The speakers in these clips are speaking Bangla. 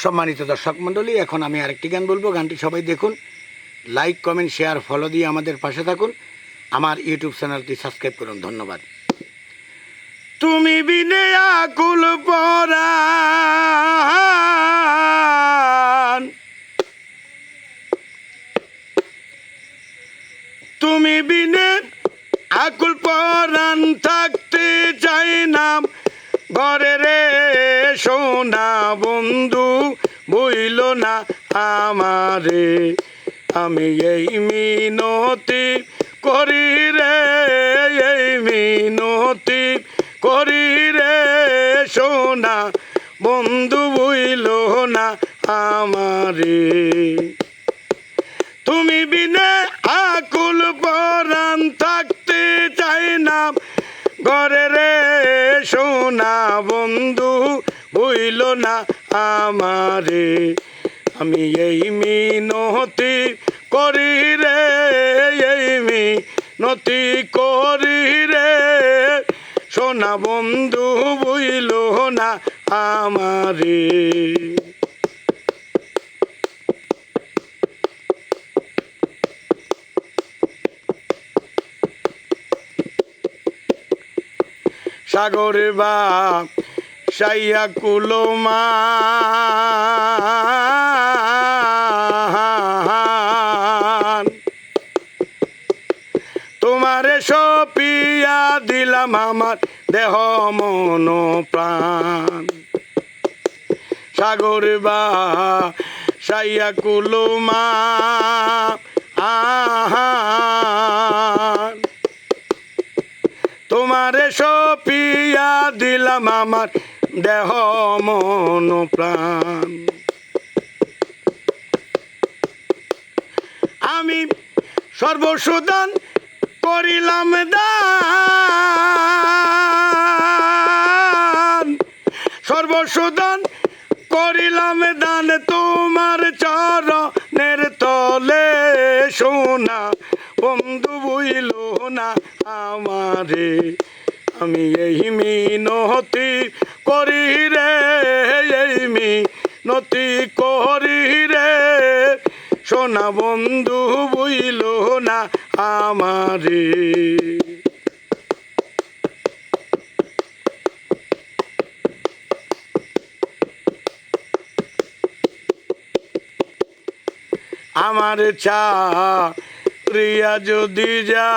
সম্মানিত দর্শক মণ্ডলী, এখন আমি আরেকটি গান বলবো। গানটি সবাই দেখুন, লাইক কমেন্ট শেয়ার ফলো দিয়ে আমাদের পাশে থাকুন, আমার ইউটিউব চ্যানেলটি সাবস্ক্রাইব করুন। ধন্যবাদ। তুমি বিনে আকুল পরাণ, তুমি বিনে আকুল পরাণ থাকতে চাই না ঘরে রে সোনা বন্ধু, বইল না আমারে। আমি এই মিনতি করি রে, এই মিনতি করি রে সোনা বন্ধু, বইল না আমারে। তুমি বিনে আকুল পরাণ থাকতে চাই না ঘরে রে সোনা বন্ধু, বইল না আমারে। আমি এই মিনতি করি রে, এই মিনতি করি রে সোনা বন্ধু, বইল না আমারে। সাগর বা সাইয়া কুলমা তোমারে সপিয়া দিলাম আমার দেহ মন প্রাণ। সাগর বা সাইয়া কুলমা তোমারে সপিয়া দিলাম আমার দেহ মন প্রাণ। আমি সর্বসুদান করিলাম দান, সর্বসুদান করিলাম দান তোমার চরণের তলে সোনা বন্ধু, বইল না আমারে। আমি এই মিনতি করি রে, এই মিনতি করি রে সোনা বন্ধু, বইল না আমারে। আমার চারিয়া যদি যা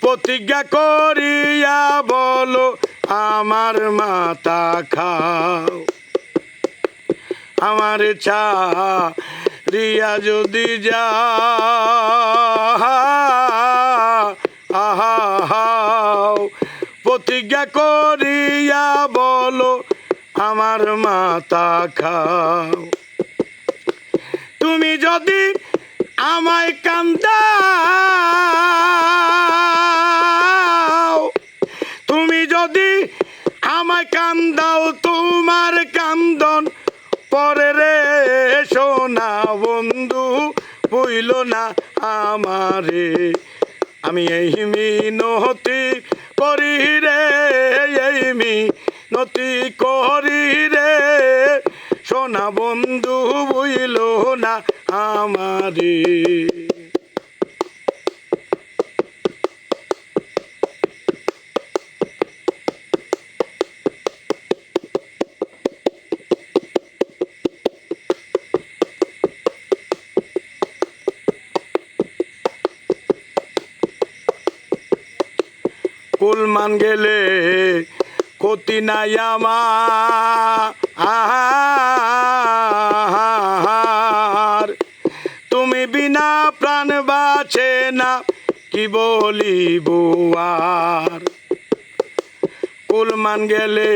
প্রতিজ্ঞা করিয়া বলো আমার মাতা খাও। আমার চারিয়া যদি যা প্রতিজ্ঞা করিয়া বলো আমার মাতা খাও। তুমি যদি আমায় কান্দাও, তুমি যদি আমায় কান্দাও, তোমার কান্দন পরে রে সোনা বন্ধু, বইল না আমারে। আমি এই মিনতি করি রে, এই মিনতি করি রে সোনা বন্ধু, বইল না আমারে। কুলমান গেলে ক্ষতি নাই আমার, তুমি বিনা প্রাণ বাঁচে না কি বলিব আর। কুলমান গেলে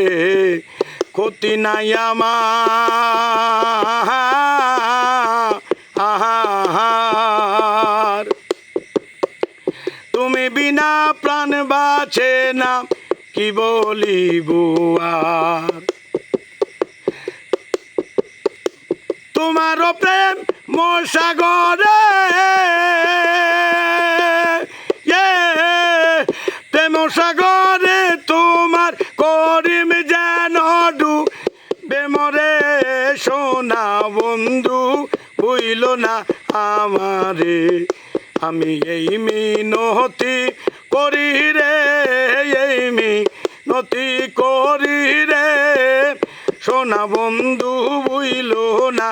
ক্ষতি নাই আমার, তুমি বিনা প্রাণ বাঁচে না কি বলিব আর। তোমার প্রেম মোসাগরে, প্রেম সাগরে তোমার করিম যেন ডুবে মরে সোনা বন্ধু বুইল না আমারে আমি এই মিনতি করি রে এই মিনতি করি রে সোনা বন্ধু বুইল না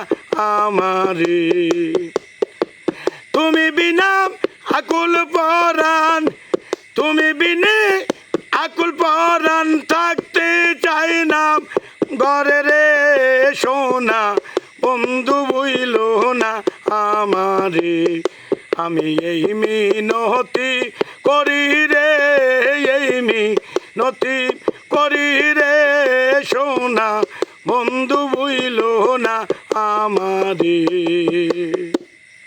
আমারে তুমি বিনা আকুল পরাণ তুমি বিনে আকুল পরাণ থাকতে চাই না ঘরে রে সোনা বন্ধু বুইল না আমারে আমি এই মিনতি করি রে এই মিনতি করি রে সোনা বন্ধু বুইল না আমারে।